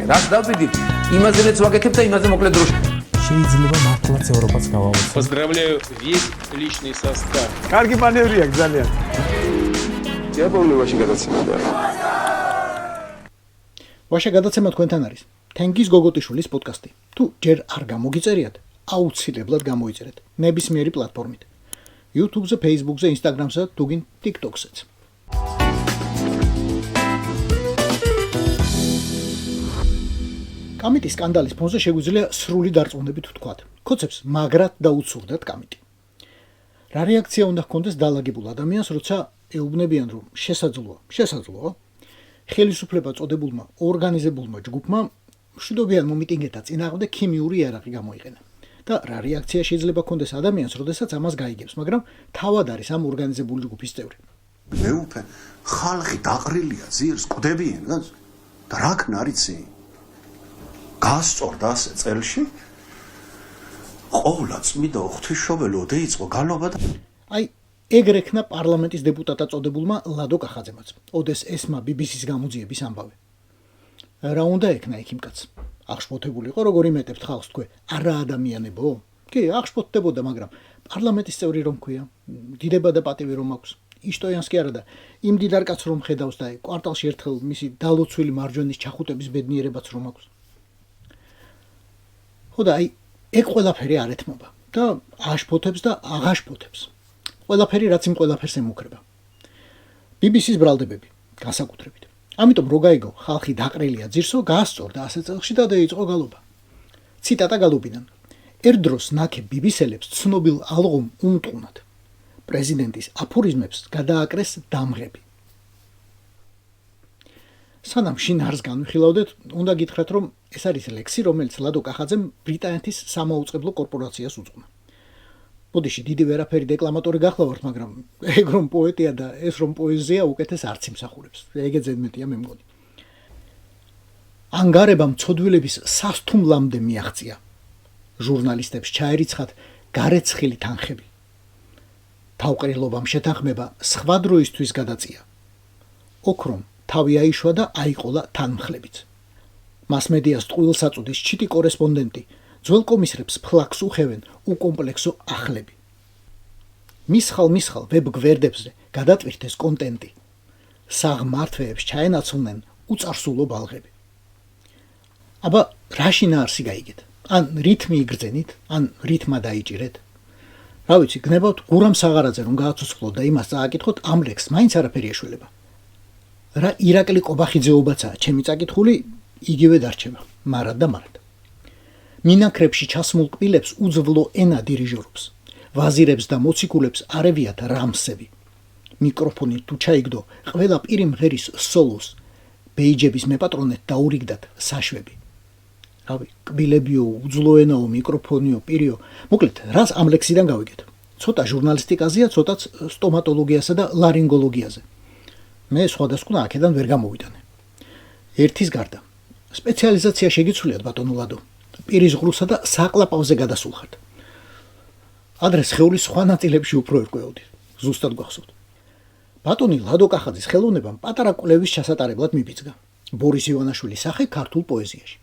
რას დავბედით? იმაზე რაც ვაკეთებ და იმაზე მოკლედ დროში. შეიძლება მართლაც ევროპაც გავავოცოთ. Поздравляю весь личный состав. კარგი მანევრია ძალიან. დიაბოლოვაში გადაცემაა. ვაშა გადაცემა თქვენთან არის. თენგიზ გოგოტიშვილის პოდკასტი. თუ ჯერ არ გამოგიწერიათ, აუცილებლად გამოიწერეთ ნებისმიერი პლატფორმით. YouTube-ზე, Facebook-ზე, Instagram-ზე, თუგინ TikTok-ზეც. კამიტის სკანდალის ფონზე შეგვიძლია სრული დარწმუნებით ვთქვათ. ქოცებს მაგრად დაუცურდათ კამიტი. რა რეაქცია უნდა ჰქონდეს დაალაგებულ ადამიანს, როცა ეუბნებიან, რომ შესაძლოა ხელისუფლება წოდებულმა ორგანიზებულმა ჯგუფმა მშვიდობიან მომიტინგეთა წინააღმდეგ ქიმიური იარაღი გამოიყენა. და რა რეაქცია შეიძლება ჰქონდეს ადამიანს, როდესაც ამას გაიგებს, მაგრამ თავად არის ამ ორგანიზებული ჯგუფის წევრი. მეუფე ხალხი დაყრილია ძირს კვდებიან და რა ქნა არიცი? გასწორდა ასე წელში? ყოლა წმიდა ღვთისმშობელო დაიწყო გალობა და აი ეგრე ექნა პარლამენტის დეპუტატად წოდებულმა ლადო კახაძემაც. ოდეს ესმა BBC-ს გამოძიების ამბავი. რა უნდა ექნა იქ იმ კაცს? აღშფოთებული იყო, როგორ იმეტებთ ხალხს თქვენ, არა ადამიანებო? კი, აღშფოთდებოდა, მაგრამ პარლამენტის წევრი რომ ქვია, დიდება და პატივი რომ აქვს. იშტოიანს კი არა და იმ დიდარ კაცს რომ ხედავს და კვარტალში ერთხელ მისი დალოცვილი მარჯვენის ჩახუტების ბედნიერებაც რომ აქვს. ხო და აი ეგ ყველაფერი არ ეთმობა და აშფოთებს და აღაშფოთებს. ყველაფერი რაც იმ ყველაფერს ემუქრება. BBC-ს ბრალდებები, განსაკუთრებით. ამიტომ რო გაიგო, ხალხი დაყრილია ძირსო, გაასწორდა ასე წელში და დაიწყო გალობა. ციტატა გალობიდან. ერდროს ნაქე BBC-ლებს ცნობილ ალღომ უმტყუნათ. პრეზიდენტის აფორიზმებს გადააკრეს დამღები. სანამ შინაარს განვიხილავდეთ, უნდა გითხრათ, რომ ეს არის ლექსი, რომელიც ლადო კახაძემ ბრიტანეთის სამაუწყებლო კორპორაციას უძღვნა. ბოდიში დიდი ვერაფერი დეკლამატორი გახლავართ, მაგრამ ეგ რომ პოეტია და ეს რომ პოეზია უკეთეს არც იმსახურებს. ეგეც ზედმეტია მე მგონი. ანგარებამ ცოდვილების სასთუმლამდე მიაღწია. ჟურნალისტებს ჩაერიცხათ გარეცხილი თანხები. თავყრილობამ შეთანხმება სხვა დროისთვის გადაწია. ოქრომ თავი აიშვა და აიყოლა თანმხლებიც. მასმედიას ტყუილსაწუდის ჩიტი კორესპონდენტი ძველ კომისრებს ფლაქს უხევენ უკომპლექსო ახლები. მისხალ ვებ გვერდებზე გადატვირთეს კონტენტი. საღმართვეებს ჩაენაცვლნენ უწარსულო ბალღები. აბა რა შინაარსი გაიგეთ? ან რითმი იგრძენით, ან რითმა დაიჭირეთ? რა ვიცი, გნებავთ გურამ საღარაძე რომ გააცოცხლოთ და იმას წააკითხოთ, ამ ლექსს მაინც არაფერი ეშველება. რა ირაკლი ყობახიძეობაცაა, ჩემი წაკითხული იგივე დარჩება, მარად და მარად. მინაქრებში ჩასმულ კბილებს უძვლო ენა დირიჟორობს. ვაზირებს და მოციქულებს არევიათ რამსები. მიკროფონი თუ ჩაიგდო, ყველა პირი მღერის სოლოს. ბეიჯების მეპატრონეთ დაურიგდათ საშვები. რავი, კბილებიო, უძვლო ენაო, მიკროფონიო, პირიო. მოკლედ, რას ამ ლექსიდან გავიგეთ? ცოტა ჟურნალისტიკაზეა, ცოტაც სტომატოლოგიასა და ლარინგოლოგიაზე. მე სხვადასხვა აქედან ვერ გამოვიტანე. ერთის გარდა, სპეციალიზაცია შეგიცვლიათ ბატონო ლადო. პირის ღრუსა და საყლაპავზე გადასულხართ. ადრე სხეულის სხვა ნაწილებში უფრო ერკვეოდით. ზუსტად გვახსოვთ. ბატონი ლადო კახაძის ხელოვნებამ პატარა კვლევის ჩასატარებლად მიბიძგა. ბორის ივანაშვილის სახე ქართულ პოეზიაში.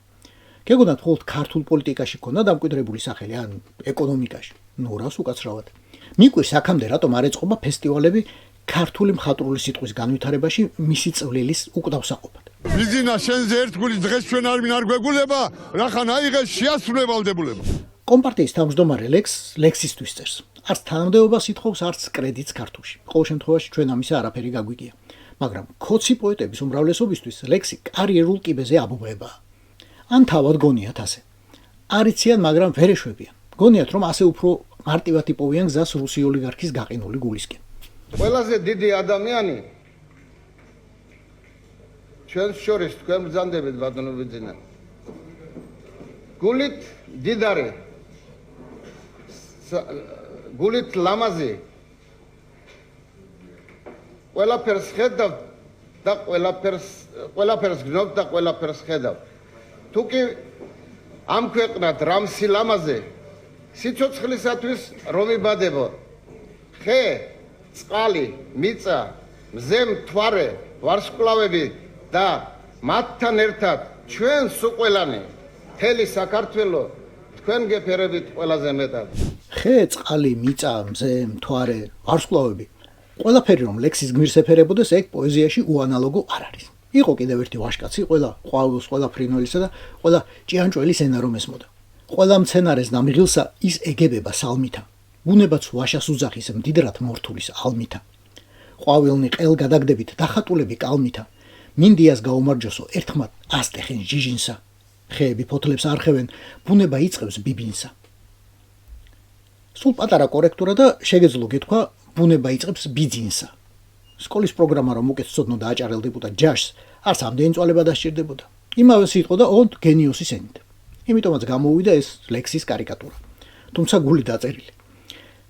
გეგონათ მხოლოდ ქართულ პოლიტიკაში ქონდა დამკვიდრებული სახელი, ან ეკონომიკაში. ნუ რას უკაცრავად. მიკვირს აქამდე რატომ არ ეწყობა ფესტივალები ქართული მხატვრული სიტყვის განვითარებაში მისი წვლილის უკდავსაყოფად. ბიზინა შენზე ერთგული დღეს ჩვენ არ გვეგულება, რახან აიღეს შეასრულებელდებულება. კომპარტიის თავმჯდომარე ლექსისთვის წერს. არც თანამდებობას ითხოვს, არც კრედიტს ქართულში. ყოველ შემთხვევაში ჩვენ ამისა არაფერი გაგვიგია. მაგრამ ქოცი პოეტების უმრავლესობისთვის ლექსი კარიერულ კიბეზე აბუბებაა. ან თავად გონიათ ასე. არიციან, მაგრამ ვერ ეშვებიან. გონიათ, რომ ასე უფრო მარტივად იპოვიან გზას რუსი ოლიგარქის გაყინული გულისკენ. ყველაზე დიდი ადამიანი ჩვენს შორის თქვენ ბრძანდებით ბატონო ბიძინა. გულით დიდარი, გულით ლამაზი. ყველაფერს ხედავ და ყველაფერს გნობ და ყველაფერს ხედავ. თუ კი ამ ქვეყნად რამსი ლამაზე სიცოცხლისათვის რომ იბადებო. ხე წყალი, მიწა, მზე მთვარე, ვარსკვლავები და მათთან ერთად ჩვენ სულ ყველანი მთელი საქართველო თქვენ გეფერებით ყველაზე მეტად. ხე, წყალი, მიწა, მზე, მთვარე, ვარსკვლავები. ყველაფერი რომ ლექსის გმირს ეფერებოდეს, ეგ პოეზიაში უანალოგო არ არის. იყო კიდევ ერთი ვაშკაცი, ყველა ყვავილს, ყველა ფრინველისა და ყველა ჭიანჭველის ენა რომ ესმოდა. ყველა მცენარეს და მღილსა ის ეგებება სალმითა. ბუნებაც ვაშას უძახის მდიდრად მორთულის ალმითა. ყვავილნი ყელ გადაგდებით დახატულები კალმითა. მინდიას გაუმარჯოსო ერთხმად ასტეხენ ჟიჟინსა. ხეები ფოთლებს არხევენ, ბუნება იწყებს ბიბინსა. სულ პატარა კორექტურა და შეგეძლო გითქვა, ბუნება იწყებს ბიძინსა. სკოლის პროგრამა რომ უკეთ ცოდნოდა აჭარელდებოდა ჯაშს, არც ამდენი წვალება დასჭირდებოდა. იმავე სიტყვა და ონტ გენიოსის ენით. იმიტომაც გამოუვიდა ეს ლექსის კარიკატურა. თუმცა გული დაწერილი.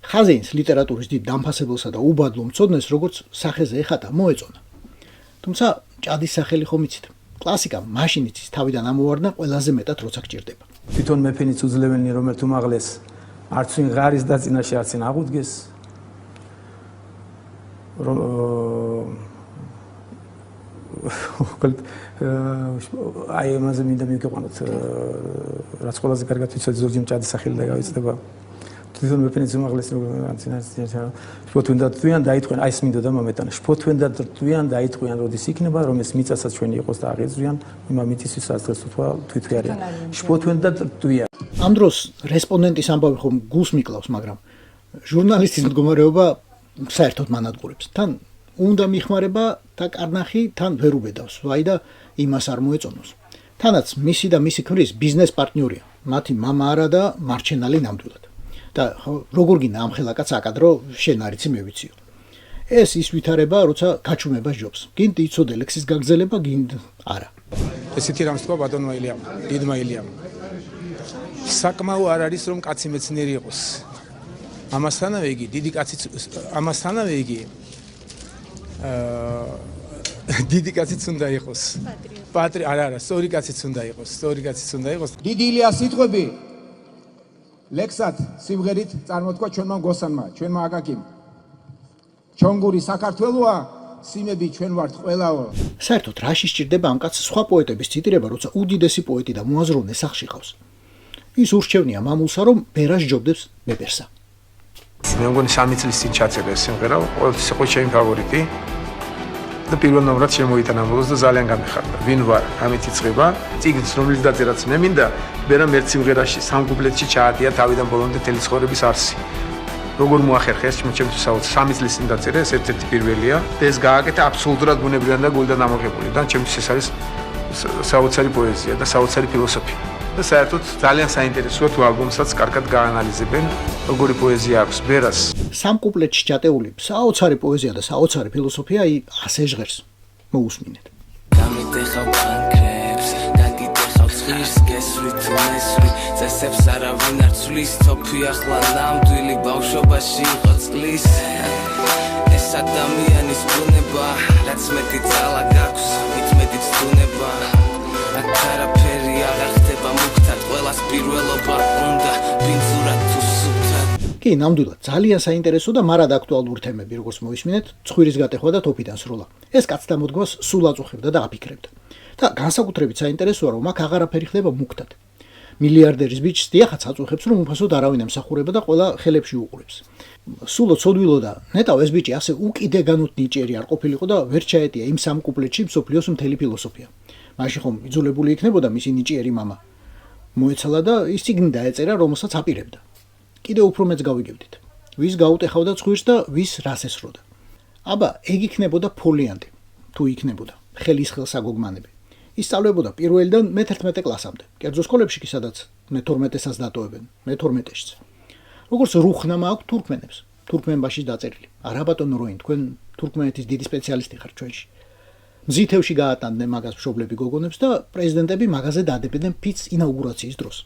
ხაზეინს ლიტერატურის დიდ დამფასებელსა და უბადლო მცოდნეს როგორც სახეზე ეხატა მოეწონა. თუმცა ჭადის სახელი ხომ იცით? კლასიკა მაშინ იცის თავიდან ამოვარდა ყველაზე მეტად როცა გჭირდება. თვითონ მეფენიც უძლეველი რომერთ უმაღლეს არც ვინ ღარის დაწინაში არც ვინ აღუდგეს. აი ამაზე მინდა მივიყვანოთ რაც ყველაზე კარგად ვიცოდი ზოგჯერ ჭადის სახელი და გავიწდება. თვითონ მეფენიც უმაღლეს შფოთვენ და რტვიან დაიტყვიან აი ეს მინდოდა მომეტანა შფოთვენ და რტვიან დაიტყვიან როდის იქნება რომ ეს მიწასაც ჩვენი იყოს და აღეძრიან იმამ მიწისთვის რაც დღეს უთვა თვითვე არის შფოთვენ და რტვიან ამ დროს რესპონდენტის ამბავი ხომ გულს მიკლავს, მაგრამ ჟურნალისტის მდგომარეობა საერთოდ მანადგურებს. თან უნდა მიხმარება და კარნახი თან ვერ უბედავს, ვაი და იმას არ მოეწონოს. თანაც მისი და მისი ქმრის ბიზნეს პარტნიორია, მათი მამა არა და მარჩენალი ნამდვილად. და როგორ გინდა ამ ხელაკაც აკადრო შენ არიცი მე ვიციო. ეს ის ვითარება, როცა გაჩუმება ჯობს. გინდ იცოდე ლექსის გაგრძელება, გინდ არა. ესეთი რამს თქვა ბატონმა ილიამ, დიდმა ილიამ. საკმაო არ არის რომ კაცი მეცნიერი იყოს. ამასთანავე იგი დიდი კაციც ამასთანავე იგი დიდი კაციც უნდა იყოს. არა, სწორი კაციც უნდა იყოს, სწორი კაციც უნდა იყოს. დიდი ილიას სიტყვები ლექსად სიმღერით წარმოთქვა ჩვენმა გოსანმა, ჩვენმა აკაკიმ. ჩონგური საქართველოა, სიმები ჩვენ ვართ ყველაო. საერთოდ რაში სჭირდება ამ კაცს სხვა პოეტების ციტირება, როცა უდიდესი პოეტი და მოაზროვნე სახში ყავს. ის ურჩევნია მამულსა, რომ ბერას ჯობდებს მეპერსა. მე მგონი 3 წლის წინ ჩაწერა ეს სიმღერა, ყოველთვის იყო ჩემი ფავორიტი. და პირველ ნომრად შემოიტანა ბოლოს და ძალიან გამეხარდა. ვინ ვარ? ამით იწყება. წიგნს რომელიც დაწერაც მე მინდა, ბერამ ერთ სიმღერაში სამ კუპლეტში ჩაატია თავიდან ბოლომდე მთელი ცხოვრების არსი. როგორ მოახერხა ეს ჩემთვის საოცარ 3 წლის წინ დაწერა, ეს ერთ-ერთი პირველია. ეს გააკეთა აბსოლუტურად ბუნებრივად და გულიდან ამოღებული და ჩემთვის ეს არის საოცარი პოეზია და საოცარი ფილოსოფია. და საერთოდ ძალიან საინტერესოა თუ ალბომსაც კარგად გაანალიზებენ, როგორი პოეზია აქვს ბერას. სამ კუპლეტში ჩატეული საოცარი პოეზია და საოცარი ფილოსოფია ასე ჟღერს. მოусმინეთ. გამიდეხავ ფანქრებს, გაგიდეხავ ცხირს, გესვრი თუ მესვრი, წესებს არავინ არ ცვლის, თოფი ახლა ნამდვილი ბავშვობაში იყო წყლის. ეს ადამიანის ბუნება, რაც მეტი ძალა გაქვს, მით მეტი ცდუნება. აქ არაფერი აღარ ხდება მუქთად, ყველას პირველობა უნდა ბინძურად თუ სუფთად. კი, ნამდვილად, ძალიან საინტერესო და მარად აქტუალური თემები, როგორც მოვისმინეთ, ცხვირის გატეხვა და თოფიდან სროლა. ეს კაცთა მოდგმას სულ აწუხებდა და აფიქრებდა. და განსაკუთრებით საინტერესოა, რომ აქ აღარაფერი ხდება მუქთად. მილიარდერის ბიჭს დიახაც აწუხებს, რომ უფასოდ არავინ ემსახურება და ყველა ხელებში უყურებს. სულო ცოდვილო და ნეტავ ეს ბიჭი ასე უკიდეგანოდ ნიჭიერი არ ყოფილიყო და ვერ ჩაეტია იმ სამ კუპლეტში მსოფლიოს მთელი ფილოსოფია. მაშინ ხომ იძულებული იქნებოდა მისი ნიჭიერი მამა. მოეცალა და ის წიგნი დაეწერა, რომელსაც აპირებდა. კიდევ უფრო მეც გავიგებდით. ვის გაუტეხავდა ცხვირს და ვის რას ესროდა. აბა, ეგ იქნებოდა ფოლიანტი, თუ იქნებოდა, ხელის ხელსაგოგმანები. ისწავლებოდა პირველიდან მე-11 კლასამდე. კერძო სკოლებში კი სადაც მე-12-საც დატოვებენ, მე-12-შიც. როგორც რუხნამა აქვს თურქმენებს, თურქმენბაშის დაწერილი. არა ბატონო როინ, თქვენ თურქმენეთის დიდი სპეციალისტი ხართ ჩვენში. მზითევში გაატანდნენ მაგას მშობლები გოგონებს და პრეზიდენტები მაგაზე დადებდნენ ფიცს ინაუგურაციის დროს.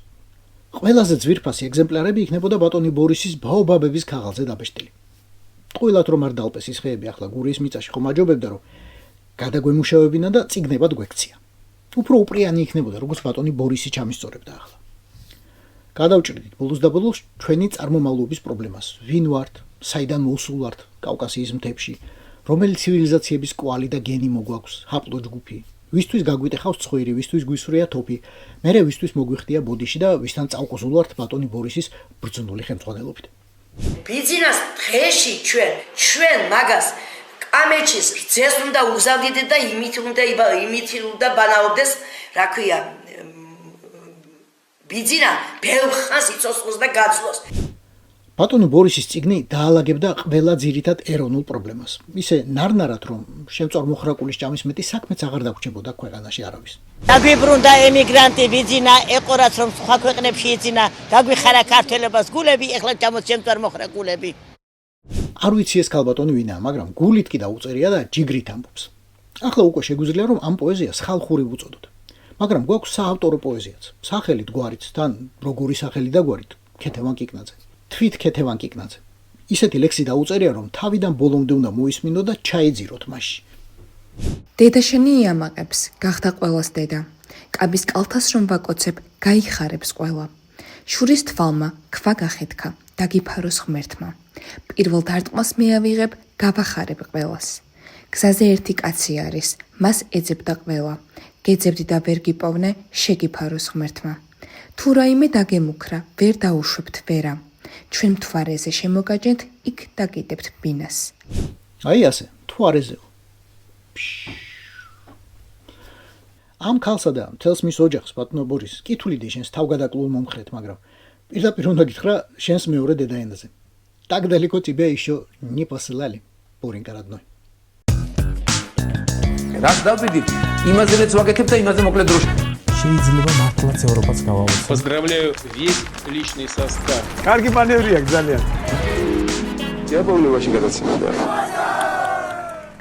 ყველაზე ძვირფასი ეგზემპლარები იქნებოდა ბატონი ბორისის ბაობაბების ქაღალზე დაბეჭდილი. ტყუილად რომ არ დალპეს ის ხეები ახლა გურიის მიწაში ხომ აჯობებდა რომ გადაგვემუშავებინა და წიგნებად გვექცია. უფრო უპრიანი იქნებოდა როგორც ბატონი ბორისი ჩამისწორებდა ახლა. გადავჭრიდით ბოლოს და ბოლოს ჩვენი წარმომავლობის პრობლემას. ვინ ვართ? საიდან მოვსულვართ კავკასიის მთებში? რომელი ცივილიზაციების კვალი და გენი მოგვაქვს, ჰაპლოჯგუფი, ვისთვის გაგვიტეხავს ცხვირი, ვისთვის გვისვრია თოფი, მერე ვისთვის მოგვიხდია ბოდიში და ვისთან წავყოსულ ვართ ბატონი ბორისის ბრძნული ხელმძღვანელობით. ბიძინას დღეში ჩვენ მაგას კამეჩის რძეს უნდა უგზავნიდეთ და იმით უნდა ბანაობდეს, რა ქვია, ბიძინა ბევრ ხანს იცოცხლოს და გაცვლოს. ბატონი ბორისის წიგნი დაალაგებდა ყველა ძირითად ეროვნულ პრობლემას. ისე ნარნარად, რომ შემწორმოხრაკულის ჭამის მეტი საქმეც აღარ დაგვრჩებოდა ქვეყანაში არავის. დაგვიბრუნდა ემიგრანტი ბიძინა, ეყურაც რომ სხვა ქვეყნებში იძინა, დაგვიხარა ქართველებას გულები, ეხლა ჭამოთ შემწორმოხრაკულები. არ ვიცი ეს ქალბატონი ვინაა, მაგრამ გულით კი დაუწერია და ჯიგრით ამბობს. ახლა უკვე შეგვიძლია რომ ამ პოეზიას ხალხური ვუწოდოთ. მაგრამ გვაქვს საავტორო პოეზიაც, სახელით გვარით, თან როგორი სახელი და გვარით, ქეთევან კიკნაძე. თვით ქეთევან კიკნაძე. ისეთი ლექსი დაუწერია, რომ თავიდან ბოლომდე უნდა მოისმინო და ჩაეძიროთ მასში. დედა შენი იამაყებს, გახდა ყველას დედა. კაბის კალთას რომ ვაკოცებ, გაიხარებს ყველა. შურის თვალმა ქვა გახეთქა, დაგიფაროს ღმერთმა. პირველ დარტყმას მე ავიღებ, გავახარებ ყველას. გზაზე ერთი კაცი არის, მას ეძებდა ყველა. გეძებდი და ვერ გიპოვნე, შეგიფაროს ღმერთმა. თუ რაიმე დაგემუქრა, ვერ დაუშვებთ ვერა. ჩვენ მთვარეზე შემოგაჯენთ, იქ დაგიდებთ ბინას. აი ასე, მთვარეზეო. ამ ქალსა და მთელს მის ოჯახს ბატონო ბორის კითხვიდი შენს თავგადაკლულ მომხრეთ, მაგრამ პირდაპირ უნდა გითხრა შენს მეორე დედაენაზე. Так далеко тебя еще не посылали, Боренька родной. რას დავდივით? იმაზე მეც ვაკეთებ და იმაზე მოკლედ დროში. შეიძლება მართლაც ევროპას გავავოცო. Поздравляю весь личный состав. კარგი მანევრია ძალიან. Я помню, очень გადაცემოდა.